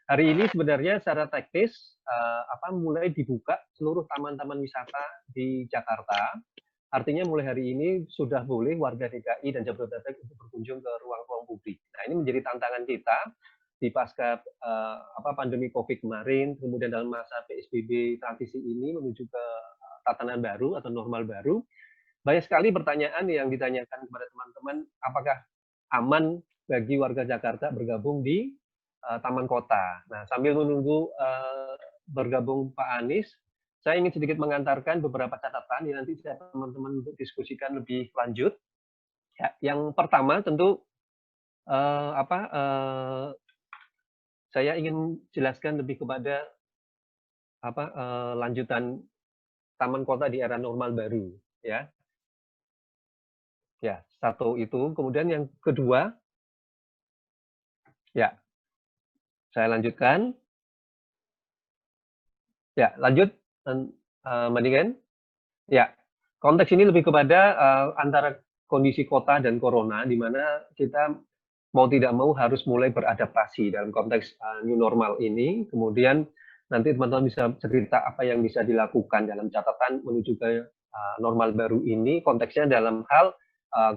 hari ini sebenarnya secara teknis mulai dibuka seluruh taman-taman wisata di Jakarta. Artinya mulai hari ini sudah boleh warga DKI dan Jabodetabek untuk berkunjung ke ruang-ruang publik. Nah, ini menjadi tantangan kita di pasca pandemi COVID kemarin, kemudian dalam masa PSBB transisi ini menuju ke tatanan baru atau normal baru. Banyak sekali pertanyaan yang ditanyakan kepada teman-teman, apakah aman bagi warga Jakarta bergabung di taman kota. Nah, sambil menunggu bergabung Pak Anies, saya ingin sedikit mengantarkan beberapa catatan yang nanti saya teman-teman untuk diskusikan lebih lanjut. Ya, yang pertama tentu saya ingin jelaskan lebih kepada lanjutan taman kota di era normal baru, ya. Ya, satu itu. Kemudian yang kedua, ya, saya lanjutkan. Ya, lanjut, Mbak. Ya, konteks ini lebih kepada antara kondisi kota dan corona, di mana kita mau tidak mau harus mulai beradaptasi dalam konteks new normal ini. Kemudian nanti teman-teman bisa cerita apa yang bisa dilakukan dalam catatan menuju ke normal baru ini, konteksnya dalam hal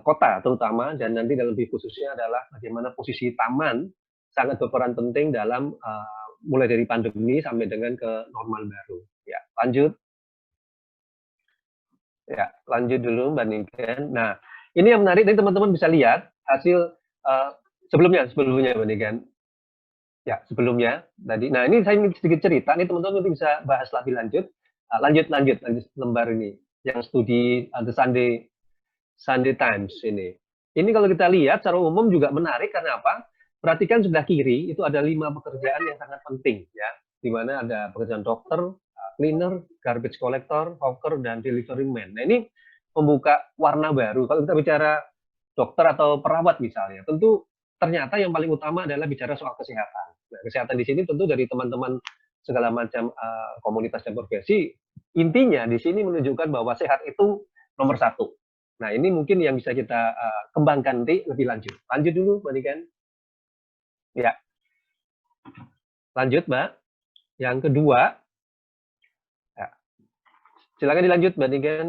kota terutama, dan nanti dalam lebih khususnya adalah bagaimana posisi taman sangat berperan penting dalam mulai dari pandemi sampai dengan ke normal baru. Ya, lanjut. Ya, lanjut dulu Mbak Niken. Nah, ini yang menarik, ini teman-teman bisa lihat hasil sebelumnya Mbak Niken. Ya, sebelumnya tadi. Nah, ini saya ingin sedikit cerita, ini teman-teman nanti bisa bahas lebih lanjut. Lanjut lembar ini, yang studi The Sunday Times ini. Ini kalau kita lihat secara umum juga menarik, karena apa? Perhatikan sebelah kiri, itu ada 5 pekerjaan yang sangat penting, ya. Di mana ada pekerjaan dokter, cleaner, garbage collector, hawker, dan delivery man. Nah, ini membuka warna baru. Kalau kita bicara dokter atau perawat misalnya, tentu ternyata yang paling utama adalah bicara soal kesehatan. Nah, kesehatan di sini tentu dari teman-teman segala macam komunitas dan profesi, intinya di sini menunjukkan bahwa sehat itu nomor 1. Nah, ini mungkin yang bisa kita kembangkan nanti lebih lanjut. Lanjut dulu, Mbak Niken. Ya. Lanjut, Mbak. Yang kedua, ya. Silakan dilanjut, Mbak Niken,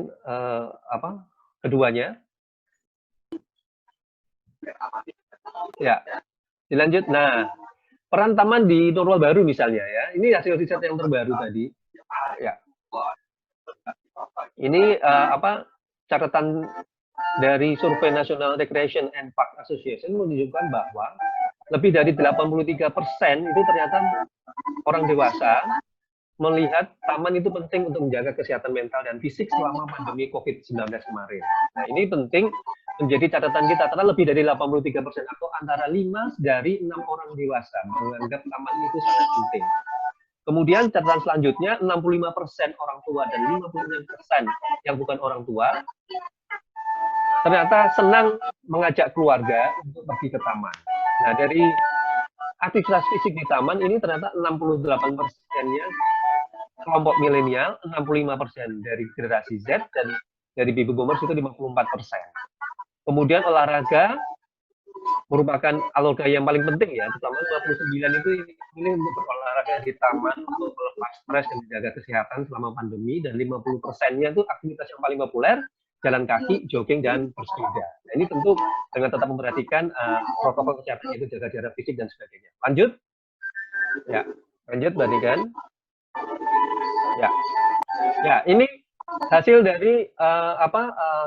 keduanya. Ya, dilanjut. Nah, peran taman di normal baru misalnya ya. Ini hasil riset yang terbaru tadi. Ya. Ini catatan dari Survei National Recreation and Park Association menunjukkan bahwa lebih dari 83% itu ternyata orang dewasa melihat taman itu penting untuk menjaga kesehatan mental dan fisik selama pandemi COVID-19 kemarin. Nah, ini penting menjadi catatan kita, karena lebih dari 83% atau antara 5 dari 6 orang dewasa menganggap taman itu sangat penting. Kemudian catatan selanjutnya, 65% orang tua dan 56% yang bukan orang tua ternyata senang mengajak keluarga untuk pergi ke taman. Nah, dari aktivitas fisik di taman ini ternyata 68%-nya kelompok milenial, 65% dari generasi Z, dan dari baby boomers itu 54%. Kemudian olahraga merupakan alga yang paling penting ya, terutama 59 itu ini untuk berolahraga di taman untuk melepas stres dan menjaga kesehatan selama pandemi, dan 50%-nya itu aktivitas yang paling populer jalan kaki, jogging, dan bersepeda. Nah, ini tentu dengan tetap memperhatikan protokol kesehatan, yaitu jaga jarak fisik dan sebagainya. Lanjut. Ya, lanjut Mbak Niken. Ya, ini hasil dari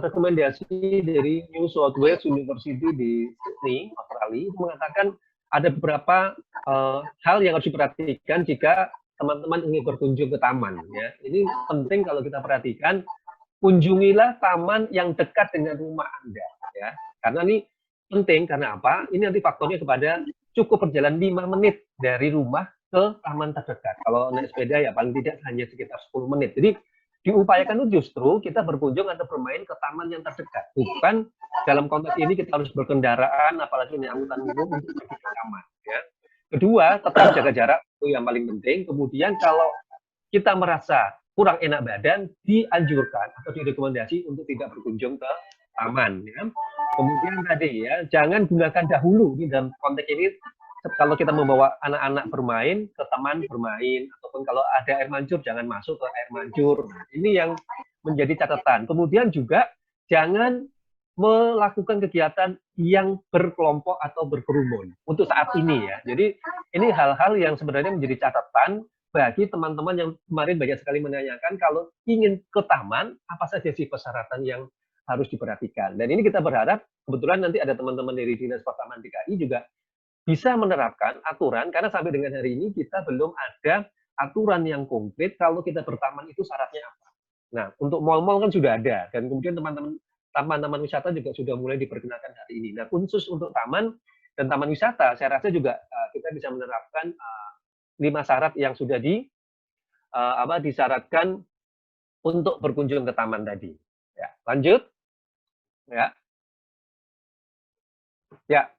rekomendasi dari New South Wales University di Sydney, Australia, mengatakan ada beberapa hal yang harus diperhatikan jika teman-teman ingin berkunjung ke taman. Ya, ini penting kalau kita perhatikan, kunjungilah taman yang dekat dengan rumah Anda, ya, karena ini penting. Karena apa? Ini nanti faktornya kepada cukup berjalan 5 menit dari rumah ke taman terdekat. Kalau naik sepeda ya paling tidak hanya sekitar 10 menit. Jadi diupayakan itu justru kita berkunjung atau bermain ke taman yang terdekat. Bukan dalam konteks ini kita harus berkendaraan, apalagi naik angkutan umum untuk pergi ke taman. Ya. Kedua, tetap jaga jarak, itu yang paling penting. Kemudian kalau kita merasa kurang enak badan, dianjurkan atau direkomendasi untuk tidak berkunjung ke taman. Ya. Kemudian tadi ya, jangan gunakan dahulu, ini dalam konteks ini kalau kita membawa anak-anak bermain ke taman bermain, ataupun kalau ada air mancur jangan masuk ke air mancur. Ini yang menjadi catatan. Kemudian juga jangan melakukan kegiatan yang berkelompok atau berkerumun untuk saat ini ya. Jadi ini hal-hal yang sebenarnya menjadi catatan bagi teman-teman yang kemarin banyak sekali menanyakan kalau ingin ke taman apa saja sih persyaratan yang harus diperhatikan. Dan ini kita berharap kebetulan nanti ada teman-teman dari Dinas Pertamanan DKI juga bisa menerapkan aturan karena sampai dengan hari ini kita belum ada aturan yang konkret kalau kita bertaman itu syaratnya apa. Nah, untuk mal-mal kan sudah ada dan kemudian teman-teman taman-taman wisata juga sudah mulai diperkenalkan hari ini. Nah, khusus untuk taman dan taman wisata, saya rasa juga kita bisa menerapkan 5 syarat yang sudah disyaratkan untuk berkunjung ke taman tadi. Ya, lanjut. Ya. Ya.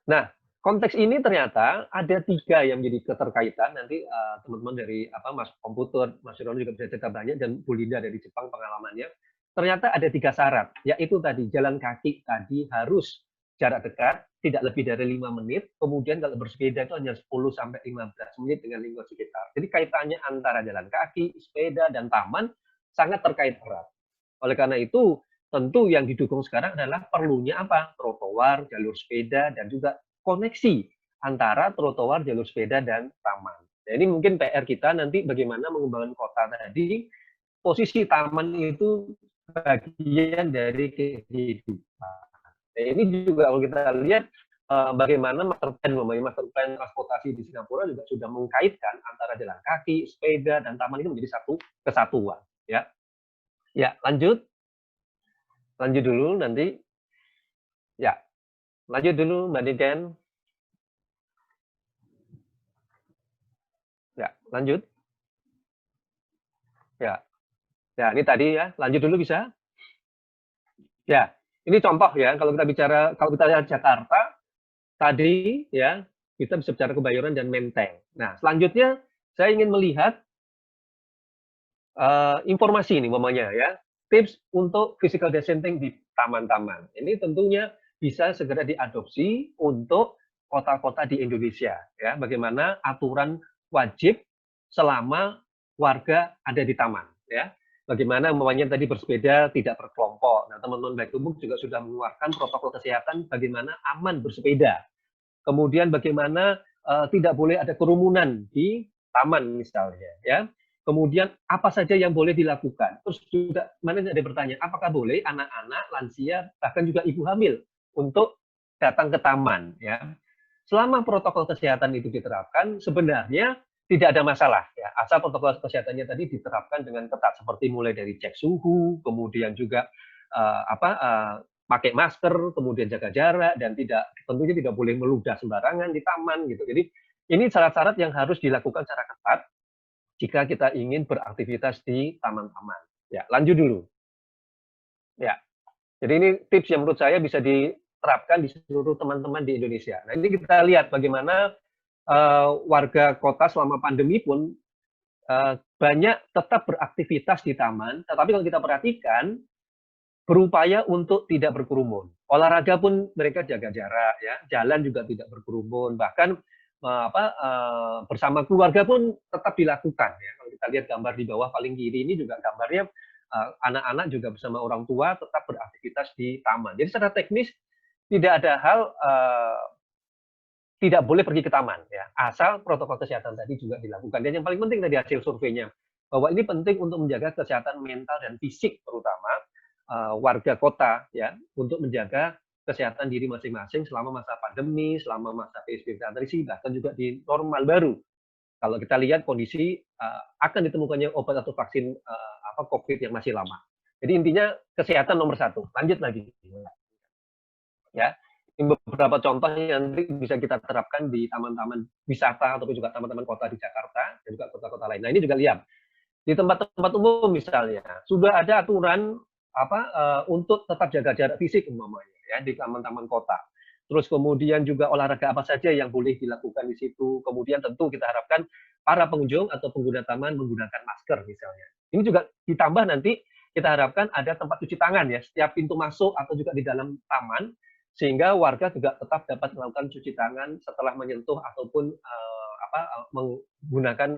Nah, konteks ini ternyata ada 3 yang menjadi keterkaitan. Nanti teman-teman dari Mas Komputer, Mas Rono juga bisa cerita banyak dan Bu Linda dari Jepang pengalamannya. Ternyata ada 3 syarat, yaitu tadi jalan kaki tadi harus jarak dekat, tidak lebih dari 5 menit. Kemudian kalau bersepeda itu hanya 10 sampai 15 menit dengan lingkungan sekitar. Jadi kaitannya antara jalan kaki, sepeda, dan taman sangat terkait erat. Oleh karena itu, tentu yang didukung sekarang adalah perlunya apa? Trotoar, jalur sepeda, dan juga koneksi antara trotoar, jalur sepeda, dan taman. Nah, ini mungkin PR kita nanti bagaimana mengembangkan kota tadi, posisi taman itu bagian dari kehidupan. Nah, ini juga kalau kita lihat bagaimana master plan transportasi di Singapura juga sudah mengkaitkan antara jalan kaki, sepeda, dan taman itu menjadi satu kesatuan. Ya, ya lanjut dulu nanti. Ya, lanjut dulu Mbak Niken. Ya, lanjut. Ya, ya ini tadi ya, lanjut dulu bisa. Ya, ini contoh ya, kalau kita lihat Jakarta, tadi ya, kita bisa bicara Kebayoran dan Menteng. Nah, selanjutnya saya ingin melihat informasi ini umpamanya ya, tips untuk physical distancing di taman-taman. Ini tentunya bisa segera diadopsi untuk kota-kota di Indonesia ya, bagaimana aturan wajib selama warga ada di taman ya. Bagaimana umpamanya tadi bersepeda tidak berkelompok. Nah, teman-teman Baik Tubuh juga sudah mengeluarkan protokol kesehatan bagaimana aman bersepeda. Kemudian bagaimana tidak boleh ada kerumunan di taman misalnya ya. Kemudian apa saja yang boleh dilakukan. Terus juga mana ada bertanya, apakah boleh anak-anak, lansia, bahkan juga ibu hamil untuk datang ke taman ya. Selama protokol kesehatan itu diterapkan, sebenarnya tidak ada masalah ya. Asal protokol kesehatannya tadi diterapkan dengan ketat seperti mulai dari cek suhu, kemudian juga pakai masker, kemudian jaga jarak dan tentunya tidak boleh meludah sembarangan di taman gitu. Jadi ini syarat-syarat yang harus dilakukan secara ketat jika kita ingin beraktivitas di taman-taman. Ya, lanjut dulu. Ya. Jadi ini tips yang menurut saya bisa diterapkan di seluruh teman-teman di Indonesia. Nah, ini kita lihat bagaimana warga kota selama pandemi pun banyak tetap beraktivitas di taman, tetapi kalau kita perhatikan berupaya untuk tidak berkerumun. Olahraga pun mereka jaga jarak ya, jalan juga tidak berkerumun, bahkan bersama keluarga pun tetap dilakukan ya. Kalau kita lihat gambar di bawah paling kiri ini juga gambarnya anak-anak juga bersama orang tua tetap beraktivitas di taman. Jadi secara teknis tidak ada hal tidak boleh pergi ke taman ya, asal protokol kesehatan tadi juga dilakukan. Dan yang paling penting tadi hasil surveinya bahwa ini penting untuk menjaga kesehatan mental dan fisik terutama warga kota ya, untuk menjaga kesehatan diri masing-masing selama masa pandemi, selama masa PSBB transisi, bahkan juga di normal baru. Kalau kita lihat kondisi akan ditemukannya obat atau vaksin COVID yang masih lama. Jadi intinya kesehatan nomor 1. Lanjut lagi. Ya, ini beberapa contoh yang nanti bisa kita terapkan di taman-taman wisata ataupun juga taman-taman kota di Jakarta dan juga kota-kota lain. Nah, ini juga lihat di tempat-tempat umum misalnya sudah ada aturan untuk tetap jaga jarak fisik umpamanya ya di taman-taman kota. Terus kemudian juga olahraga apa saja yang boleh dilakukan di situ. Kemudian tentu kita harapkan para pengunjung atau pengguna taman menggunakan masker misalnya. Ini juga ditambah nanti kita harapkan ada tempat cuci tangan ya setiap pintu masuk atau juga di dalam taman sehingga warga juga tetap dapat melakukan cuci tangan setelah menyentuh ataupun menggunakan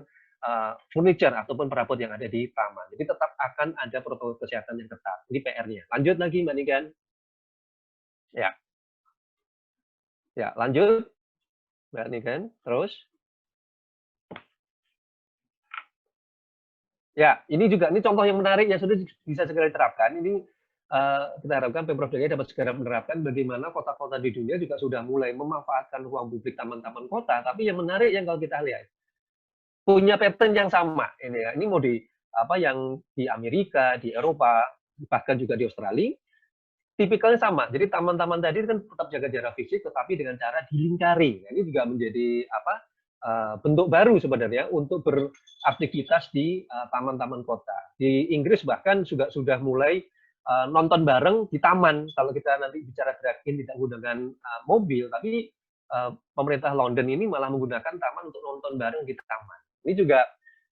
furniture ataupun perabot yang ada di taman. Jadi tetap akan ada protokol kesehatan yang ketat. Ini PR-nya. Lanjut lagi, Mbak Niken. Ya, ya lanjut, Mbak Niken. Terus. Ya, ini contoh yang menarik yang sudah bisa segera diterapkan. Ini kita harapkan Pemprov DKI dapat segera menerapkan bagaimana kota-kota di dunia juga sudah mulai memanfaatkan ruang publik taman-taman kota. Tapi yang menarik yang kalau kita lihat punya pattern yang sama ini ya. Ini mau yang di Amerika, di Eropa, bahkan juga di Australia, tipikalnya sama. Jadi taman-taman tadi kan tetap jaga jarak fisik, tetapi dengan cara dilingkari. Nah, ini juga menjadi bentuk baru sebenarnya untuk beraktivitas di taman-taman kota. Di Inggris bahkan sudah mulai nonton bareng di taman. Kalau kita nanti bicara drive-in tidak menggunakan mobil, tapi pemerintah London ini malah menggunakan taman untuk nonton bareng di taman. Ini juga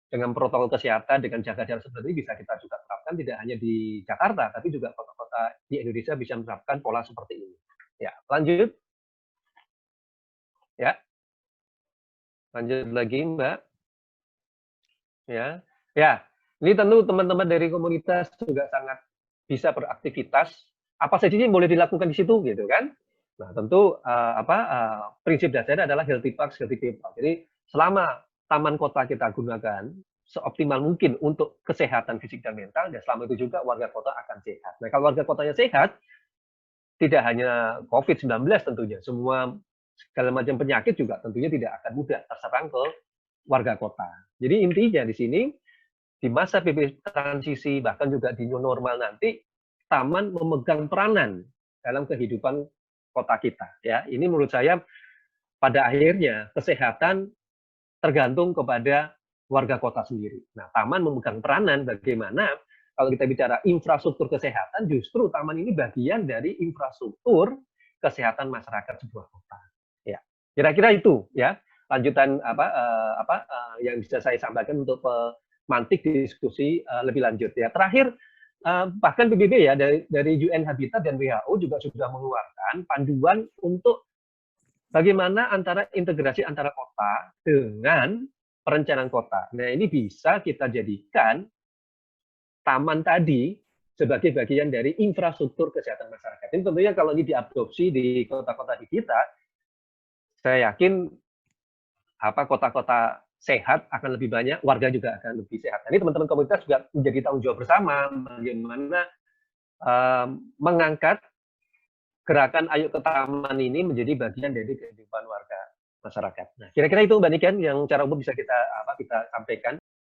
dengan protokol kesehatan, dengan jaga jarak seperti ini bisa kita juga terapkan tidak hanya di Jakarta, tapi juga kota-kota di Indonesia bisa menerapkan pola seperti ini. Ya, lanjut. Ya. Lanjut lagi, Mbak. Ya. Ya, ini tentu teman-teman dari komunitas juga sangat bisa beraktivitas. Apa saja yang boleh dilakukan di situ gitu kan? Nah, tentu prinsip dasarnya adalah healthy parks, healthy people. Jadi selama taman kota kita gunakan seoptimal mungkin untuk kesehatan fisik dan mental, dan selama itu juga warga kota akan sehat. Nah, kalau warga kotanya sehat, tidak hanya COVID-19 tentunya, semua segala macam penyakit juga tentunya tidak akan mudah terserang ke warga kota. Jadi intinya di sini, di masa PSBB transisi, bahkan juga di new normal nanti, taman memegang peranan dalam kehidupan kota kita. Ya, ini menurut saya pada akhirnya kesehatan tergantung kepada warga kota sendiri. Nah, taman memegang peranan bagaimana kalau kita bicara infrastruktur kesehatan, justru taman ini bagian dari infrastruktur kesehatan masyarakat sebuah kota. Ya, kira-kira itu ya lanjutan yang bisa saya sampaikan untuk pemantik diskusi lebih lanjut ya. Terakhir, bahkan PBB ya dari UN Habitat dan WHO juga sudah mengeluarkan panduan untuk bagaimana integrasi antara kota dengan perencanaan kota. Nah, ini bisa kita jadikan taman tadi sebagai bagian dari infrastruktur kesehatan masyarakat. Ini tentunya kalau ini diadopsi di kota-kota di kita, saya yakin kota-kota sehat akan lebih banyak, warga juga akan lebih sehat. Ini teman-teman komunitas juga menjadi tanggung jawab bersama bagaimana mengangkat gerakan Ayo ke Taman ini menjadi bagian dari kehidupan warga masyarakat. Nah, kira-kira itu Mbak Niken yang secara umum bisa kita sampaikan.